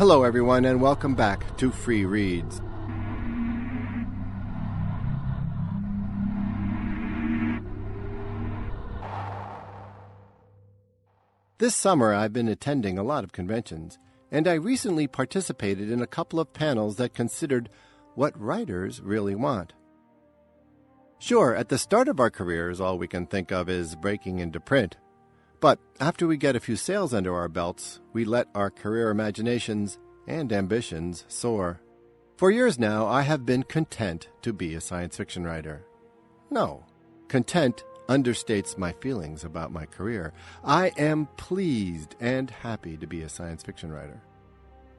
Hello, everyone, and welcome back to Free Reads. This summer, I've been attending a lot of conventions, and I recently participated in a couple of panels that considered what writers really want. Sure, at the start of our careers, all we can think of is breaking into print. But after we get a few sales under our belts, we let our career imaginations and ambitions soar. For years now, I have been content to be a science fiction writer. No, content understates my feelings about my career. I am pleased and happy to be a science fiction writer.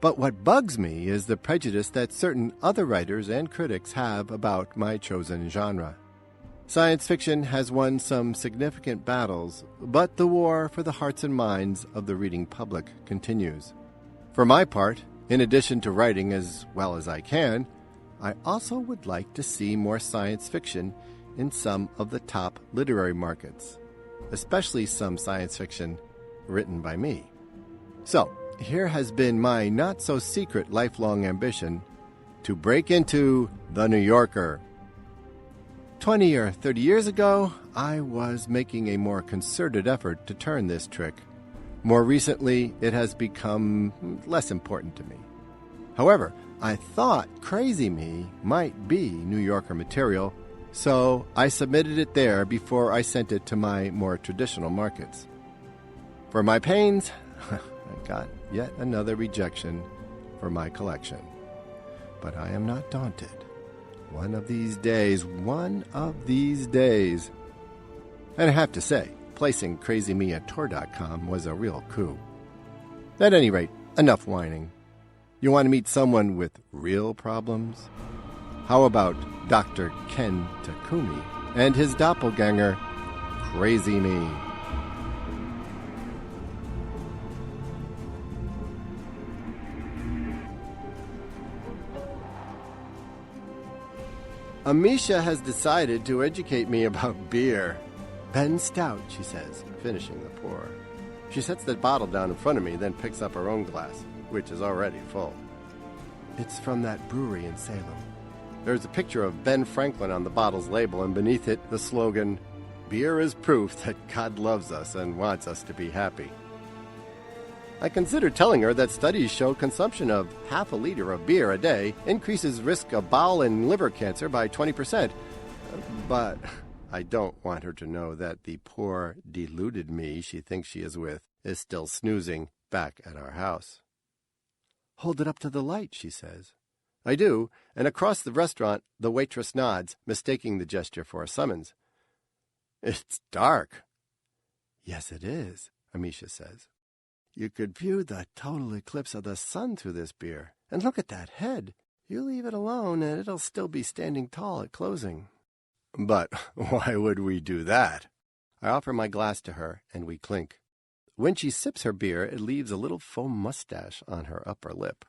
But what bugs me is the prejudice that certain other writers and critics have about my chosen genre. Science fiction has won some significant battles, but the war for the hearts and minds of the reading public continues. For my part, in addition to writing as well as I can, I also would like to see more science fiction in some of the top literary markets, especially some science fiction written by me. So, here has been my not-so-secret lifelong ambition to break into The New Yorker. 20 or 30 years ago, I was making a more concerted effort to turn this trick. More recently, it has become less important to me. However, I thought Crazy Me might be New Yorker material, so I submitted it there before I sent it to my more traditional markets. For my pains, I got yet another rejection for my collection. But I am not daunted. One of these days. And I have to say, placing Crazy Me at Tor.com was a real coup. At any rate, enough whining. You want to meet someone with real problems? How about Dr. Ken Takumi and his doppelganger, Crazy Me? Amisha has decided to educate me about beer. Ben Stout, she says, finishing the pour. She sets the bottle down in front of me, then picks up her own glass, which is already full. It's from that brewery in Salem. There's a picture of Ben Franklin on the bottle's label, and beneath it, the slogan, "Beer is proof that God loves us and wants us to be happy." I considered telling her that studies show consumption of half a liter of beer a day increases risk of bowel and liver cancer by 20%. But I don't want her to know that the poor, deluded me she thinks she is with is still snoozing back at our house. "Hold it up to the light," she says. I do, and across the restaurant the waitress nods, mistaking the gesture for a summons. "It's dark." "Yes, it is," Amisha says. "You could view the total eclipse of the sun through this beer. And look at that head. You leave it alone and it'll still be standing tall at closing." But why would we do that? I offer my glass to her, and we clink. When she sips her beer, it leaves a little foam mustache on her upper lip.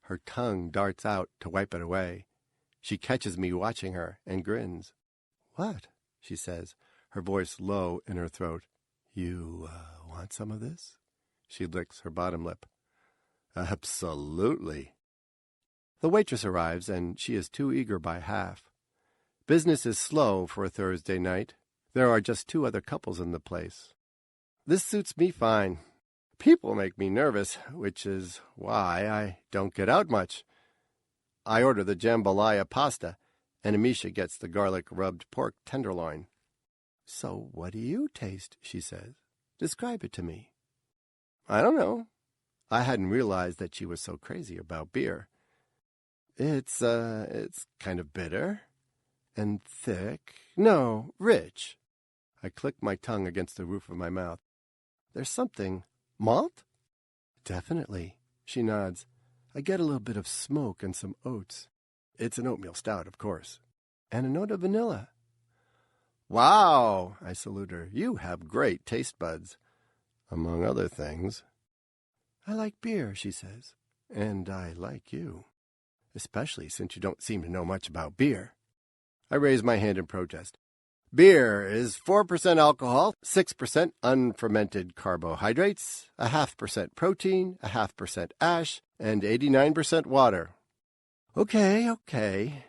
Her tongue darts out to wipe it away. She catches me watching her and grins. "What?" she says, her voice low in her throat. "You want some of this?" She licks her bottom lip. "Absolutely." The waitress arrives, and she is too eager by half. Business is slow for a Thursday night. There are just 2 other couples in the place. This suits me fine. People make me nervous, which is why I don't get out much. I order the jambalaya pasta, and Amisha gets the garlic-rubbed pork tenderloin. "So what do you taste?" she says. "Describe it to me." "I don't know." I hadn't realized that she was so crazy about beer. It's kind of bitter and thick. No, rich." I click my tongue against the roof of my mouth. "There's something. Malt?" "Definitely." She nods. "I get a little bit of smoke and some oats. It's an oatmeal stout, of course. And a note of vanilla." "Wow," I salute her. "You have great taste buds." Among other things. "I like beer," she says. "And I like you. Especially since you don't seem to know much about beer." I raise my hand in protest. Beer is 4% alcohol, 6% unfermented carbohydrates, 0.5% protein, 0.5% ash, and 89% water. Okay.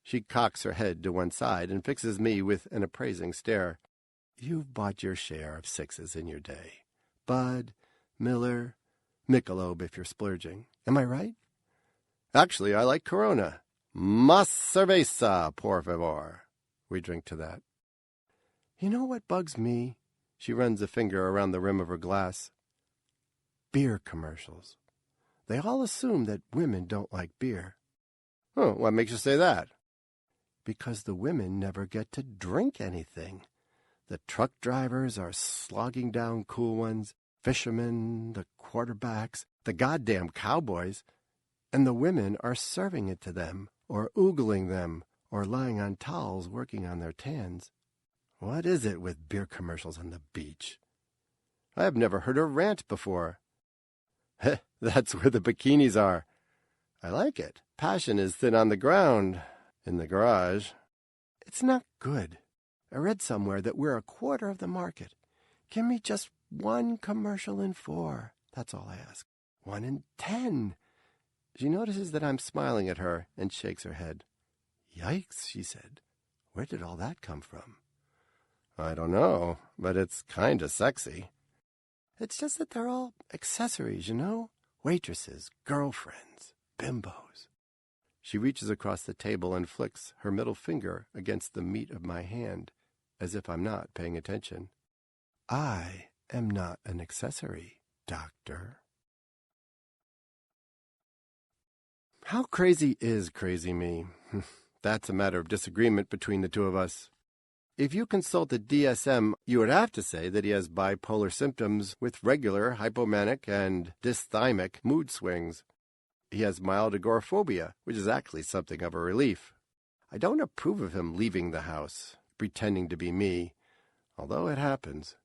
She cocks her head to one side and fixes me with an appraising stare. You've bought your share of sixes in your day. Bud, Miller, Michelob if you're splurging. Am I right? Actually, I like Corona. Más cerveza, por favor. We drink to that. You know what bugs me? She runs a finger around the rim of her glass. Beer commercials. They all assume that women don't like beer. Oh, what makes you say that? Because the women never get to drink anything. The truck drivers are slogging down cool ones, fishermen, the quarterbacks, the goddamn cowboys, and the women are serving it to them, or oogling them, or lying on towels working on their tans. What is it with beer commercials on the beach? I have never heard her rant before. That's where the bikinis are. I like it. Passion is thin on the ground, in the garage. It's not good. I read somewhere that we're 1/4 of the market. Give me just one commercial in 4. That's all I ask. 1 in 10. She notices that I'm smiling at her and shakes her head. Yikes, she said. Where did all that come from? I don't know, but it's kind of sexy. It's just that they're all accessories, you know? Waitresses, girlfriends, bimbos. She reaches across the table and flicks her middle finger against the meat of my hand, as if I'm not paying attention. I am not an accessory, Doctor. How crazy is crazy me? That's a matter of disagreement between the two of us. If you consult the DSM, you would have to say that he has bipolar symptoms with regular hypomanic and dysthymic mood swings. He has mild agoraphobia, which is actually something of a relief. I don't approve of him leaving the house, pretending to be me, although it happens.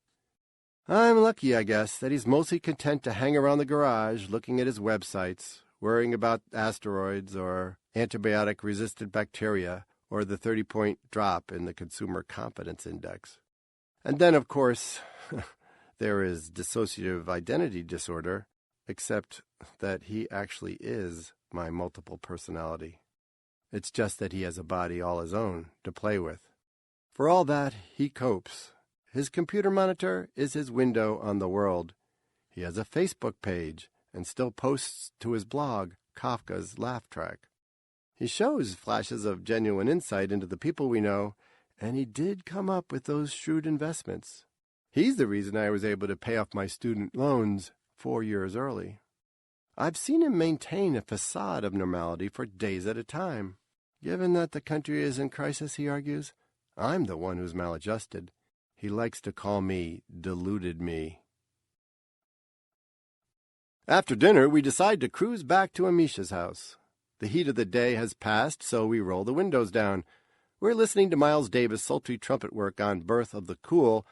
I'm lucky, I guess, that he's mostly content to hang around the garage looking at his websites, worrying about asteroids or antibiotic-resistant bacteria, or the 30-point drop in the Consumer Confidence Index. And then, of course, there is dissociative identity disorder, except that he actually is my multiple personality. It's just that he has a body all his own to play with. For all that, he copes. His computer monitor is his window on the world. He has a Facebook page and still posts to his blog, Kafka's Laugh Track. He shows flashes of genuine insight into the people we know, and he did come up with those shrewd investments. He's the reason I was able to pay off my student loans 4 years early. I've seen him maintain a facade of normality for days at a time. Given that the country is in crisis, he argues, I'm the one who's maladjusted. He likes to call me deluded me. After dinner, we decide to cruise back to Amisha's house. The heat of the day has passed, so we roll the windows down. We're listening to Miles Davis' sultry trumpet work on Birth of the Cool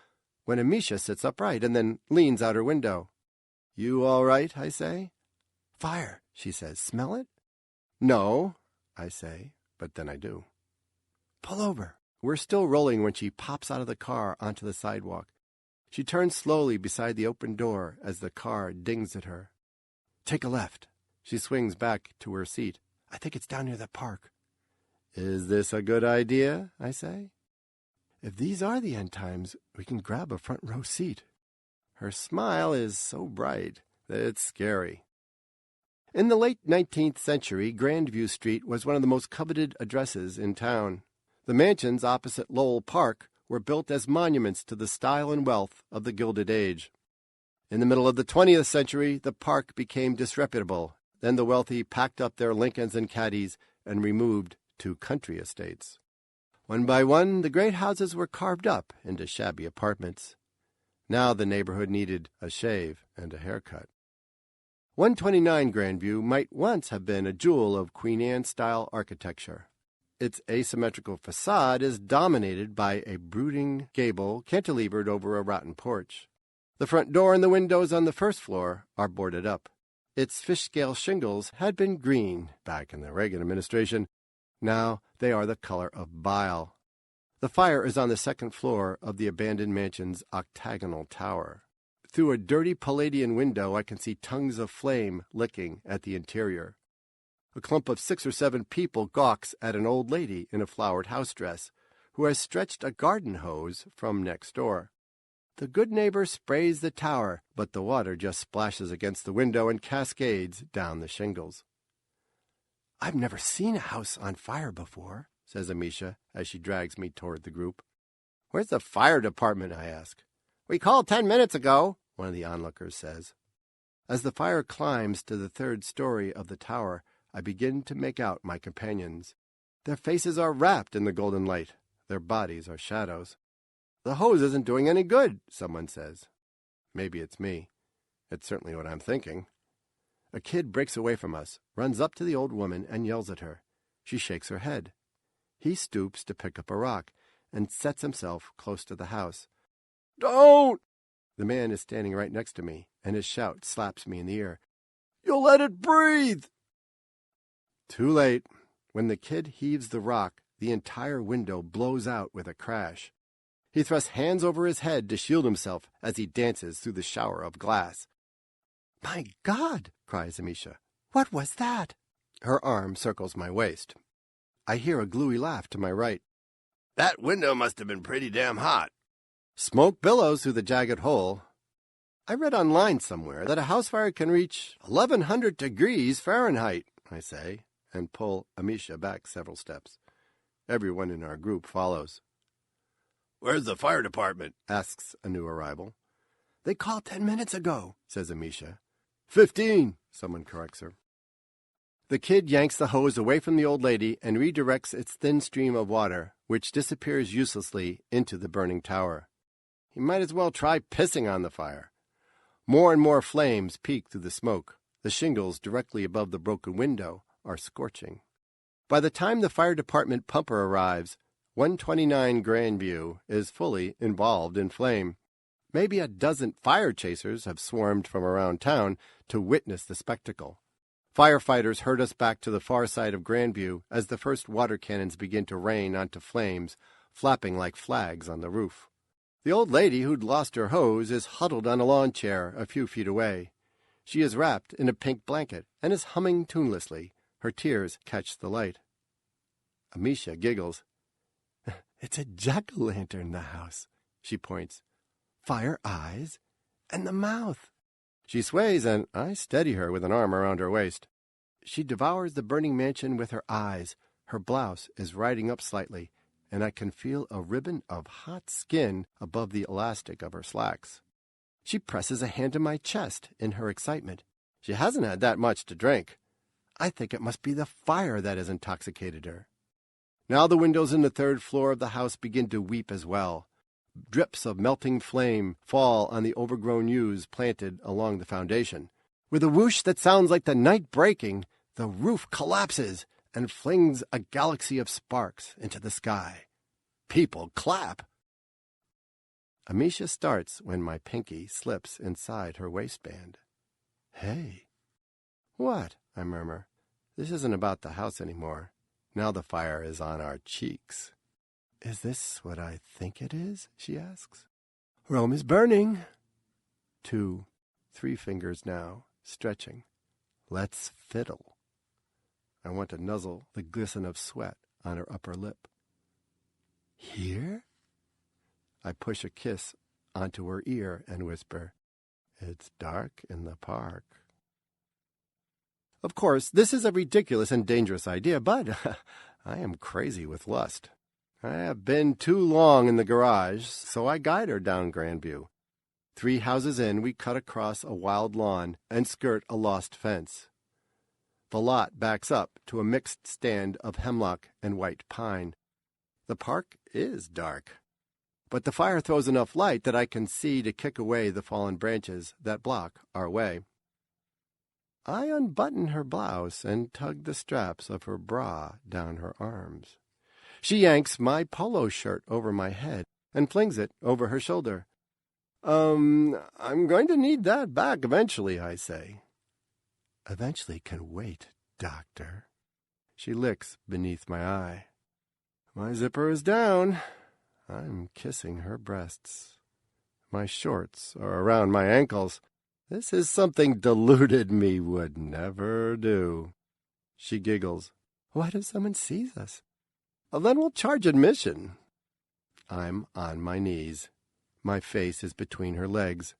when Amisha sits upright and then leans out her window. You all right, I say. Fire, she says. Smell it? No, I say, but then I do. Pull over. We're still rolling when she pops out of the car onto the sidewalk. She turns slowly beside the open door as the car dings at her. Take a left. She swings back to her seat. I think it's down near the park. Is this a good idea? I say. If these are the end times, we can grab a front row seat. Her smile is so bright that it's scary. In the late 19th century, Grandview Street was one of the most coveted addresses in town. The mansions opposite Lowell Park were built as monuments to the style and wealth of the Gilded Age. In the middle of the 20th century, the park became disreputable. Then the wealthy packed up their Lincolns and caddies and removed to country estates. One by one, the great houses were carved up into shabby apartments. Now the neighborhood needed a shave and a haircut. 129 Grandview might once have been a jewel of Queen Anne-style architecture. Its asymmetrical facade is dominated by a brooding gable cantilevered over a rotten porch. The front door and the windows on the first floor are boarded up. Its fish-scale shingles had been green back in the Reagan administration. Now they are the color of bile. The fire is on the second floor of the abandoned mansion's octagonal tower. Through a dirty Palladian window, I can see tongues of flame licking at the interior. A clump of 6 or 7 people gawks at an old lady in a flowered house dress, who has stretched a garden hose from next door. The good neighbor sprays the tower, but the water just splashes against the window and cascades down the shingles. "I've never seen a house on fire before," says Amisha as she drags me toward the group. "Where's the fire department?" I ask. "We called 10 minutes ago," one of the onlookers says. As the fire climbs to the 3rd story of the tower, I begin to make out my companions. Their faces are wrapped in the golden light. Their bodies are shadows. "The hose isn't doing any good," someone says. Maybe it's me. It's certainly what I'm thinking. A kid breaks away from us, runs up to the old woman, and yells at her. She shakes her head. He stoops to pick up a rock and sets himself close to the house. "Don't!" The man is standing right next to me, and his shout slaps me in the ear. "You'll let it breathe!" Too late. When the kid heaves the rock, the entire window blows out with a crash. He thrusts hands over his head to shield himself as he dances through the shower of glass. "My God!" cries Amisha. "What was that?" Her arm circles my waist. I hear a gluey laugh to my right. "That window must have been pretty damn hot." Smoke billows through the jagged hole. "I read online somewhere that a house fire can reach 1100 degrees Fahrenheit," I say, and pull Amisha back several steps. Everyone in our group follows. "Where's the fire department?" asks a new arrival. "They called 10 minutes ago," says Amisha. 15, someone corrects her. The kid yanks the hose away from the old lady and redirects its thin stream of water, which disappears uselessly into the burning tower. He might as well try pissing on the fire. More and more flames peek through the smoke. The shingles directly above the broken window are scorching. By the time the fire department pumper arrives, 129 Grandview is fully involved in flame. Maybe a dozen fire chasers have swarmed from around town to witness the spectacle. Firefighters herd us back to the far side of Grandview as the first water cannons begin to rain onto flames, flapping like flags on the roof. The old lady who'd lost her hose is huddled on a lawn chair a few feet away. She is wrapped in a pink blanket and is humming tunelessly. Her tears catch the light. Amisha giggles. "It's a jack-o'-lantern, the house," she points. "Fire eyes and the mouth." She sways, and I steady her with an arm around her waist. She devours the burning mansion with her eyes. Her blouse is riding up slightly, and I can feel a ribbon of hot skin above the elastic of her slacks. She presses a hand to my chest in her excitement. She hasn't had that much to drink. I think it must be the fire that has intoxicated her. Now the windows in the 3rd floor of the house begin to weep as well. Drips of melting flame fall on the overgrown yews planted along the foundation. With a whoosh that sounds like the night breaking, the roof collapses and flings a galaxy of sparks into the sky. People clap. Amisha starts when my pinky slips inside her waistband. "Hey." "What?" I murmur. This isn't about the house anymore. Now the fire is on our cheeks. "Is this what I think it is?" she asks. "Rome is burning." 2, 3 fingers now, stretching. Let's fiddle. I want to nuzzle the glisten of sweat on her upper lip. "Here?" I push a kiss onto her ear and whisper, "It's dark in the park." Of course, this is a ridiculous and dangerous idea, but I am crazy with lust. I have been too long in the garage, so I guide her down Grandview. 3 houses in, we cut across a wild lawn and skirt a lost fence. The lot backs up to a mixed stand of hemlock and white pine. The park is dark, but the fire throws enough light that I can see to kick away the fallen branches that block our way. I unbutton her blouse and tug the straps of her bra down her arms. She yanks my polo shirt over my head and flings it over her shoulder. I'm going to need that back eventually," I say. "Eventually can wait, doctor." She licks beneath my eye. "My zipper is down." I'm kissing her breasts. My shorts are around my ankles. This is something deluded me would never do. She giggles. What if someone sees us? Well, then we'll charge admission. I'm on my knees. My face is between her legs.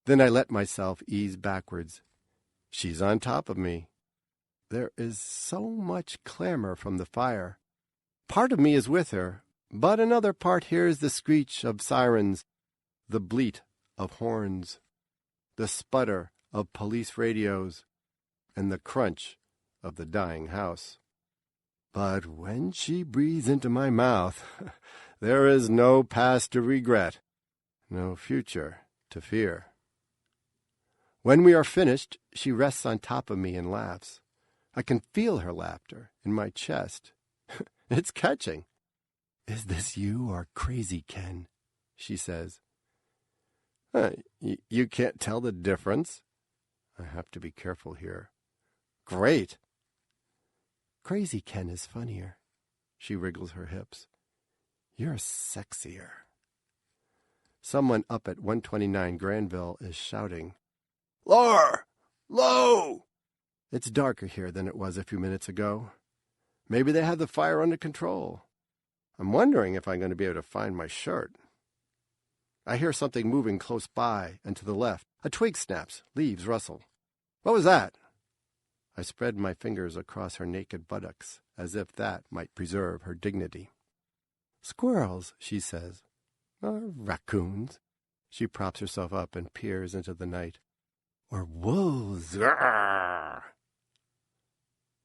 Then I let myself ease backwards. She's on top of me. There is so much clamor from the fire. Part of me is with her, but another part hears the screech of sirens, the bleat of horns, the sputter of police radios, and the crunch of the dying house. But when she breathes into my mouth, there is no past to regret, no future to fear. When we are finished, she rests on top of me and laughs. I can feel her laughter in my chest. It's catching. Is this you or crazy, Ken? She says. You can't tell the difference? I have to be careful here. Great. Crazy Ken is funnier. She wriggles her hips. You're sexier. Someone up at 129 Granville is shouting, Lower! Low! It's darker here than it was a few minutes ago. Maybe they have the fire under control. I'm wondering if I'm going to be able to find my shirt. I hear something moving close by and to the left. A twig snaps, leaves rustle. What was that? I spread my fingers across her naked buttocks, as if that might preserve her dignity. Squirrels, she says. Or raccoons. She props herself up and peers into the night. Or wolves. Arrgh!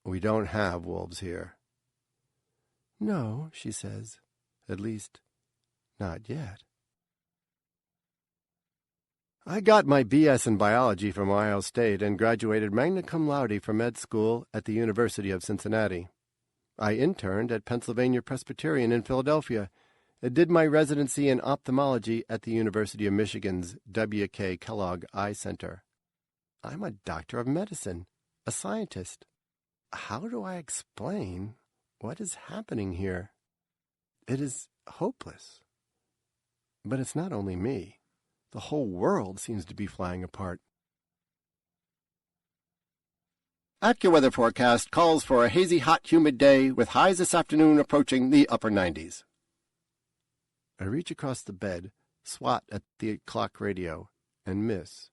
We don't have wolves here. No, she says. At least, not yet. I got my B.S. in biology from Ohio State and graduated magna cum laude from med school at the University of Cincinnati. I interned at Pennsylvania Presbyterian in Philadelphia and did my residency in ophthalmology at the University of Michigan's W.K. Kellogg Eye Center. I'm a doctor of medicine, a scientist. How do I explain what is happening here? It is hopeless. But it's not only me. The whole world seems to be flying apart. AccuWeather forecast calls for a hazy, hot, humid day with highs this afternoon approaching the upper 90s. I reach across the bed, swat at the clock radio, and miss.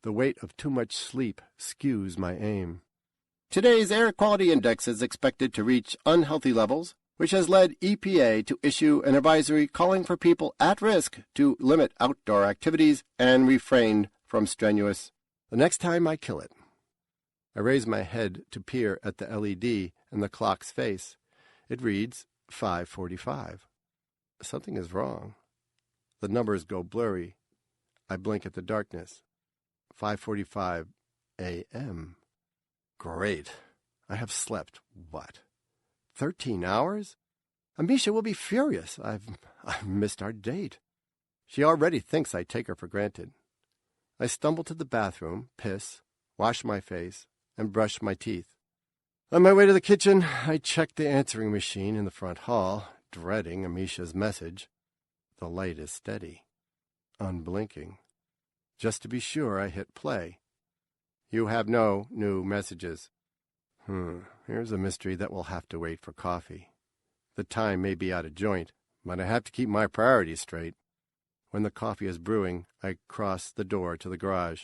The weight of too much sleep skews my aim. Today's air quality index is expected to reach unhealthy levels, which has led EPA to issue an advisory calling for people at risk to limit outdoor activities and refrain from strenuous. The next time I kill it. I raise my head to peer at the LED in the clock's face. It reads 5:45. Something is wrong. The numbers go blurry. I blink at the darkness. 5:45 a.m. Great. I have slept, what, 13 hours? Amisha will be furious. I've missed our date. She already thinks I take her for granted. I stumble to the bathroom, piss, wash my face, and brush my teeth. On my way to the kitchen, I check the answering machine in the front hall, dreading Amisha's message. The light is steady, unblinking. Just to be sure, I hit play. You have no new messages. Here's a mystery that will have to wait for coffee. The time may be out of joint, but I have to keep my priorities straight. When the coffee is brewing, I cross the door to the garage.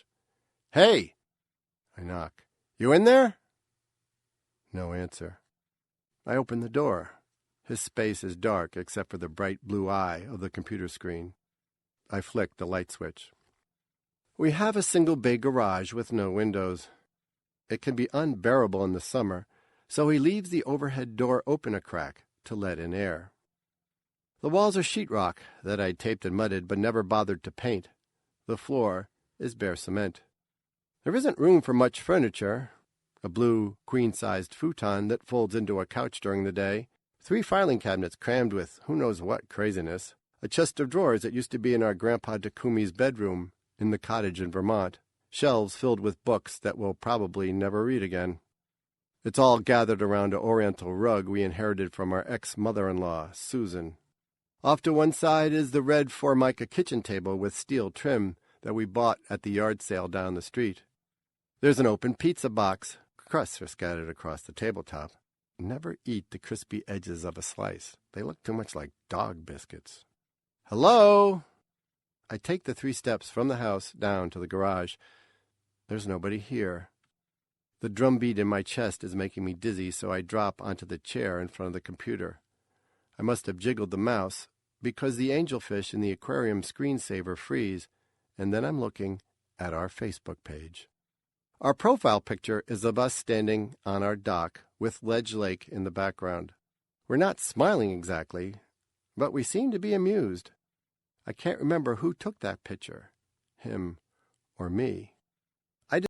Hey! I knock. You in there? No answer. I open the door. His space is dark except for the bright blue eye of the computer screen. I flick the light switch. We have a single bay garage with no windows. It can be unbearable in the summer, so he leaves the overhead door open a crack to let in air. The walls are sheetrock that I taped and mudded but never bothered to paint. The floor is bare cement. There isn't room for much furniture. A blue, queen-sized futon that folds into a couch during the day, 3 filing cabinets crammed with who knows what craziness, a chest of drawers that used to be in our Grandpa Takumi's bedroom in the cottage in Vermont, shelves filled with books that we'll probably never read again. It's all gathered around an oriental rug we inherited from our ex-mother-in-law, Susan. Off to one side is the red Formica kitchen table with steel trim that we bought at the yard sale down the street. There's an open pizza box. Crusts are scattered across the tabletop. Never eat the crispy edges of a slice. They look too much like dog biscuits. Hello? I take the 3 steps from the house down to the garage. There's nobody here. The drumbeat in my chest is making me dizzy, so I drop onto the chair in front of the computer. I must have jiggled the mouse, because the angelfish in the aquarium screensaver freeze, and then I'm looking at our Facebook page. Our profile picture is of us standing on our dock with Ledge Lake in the background. We're not smiling exactly, but we seem to be amused. I can't remember who took that picture, him or me.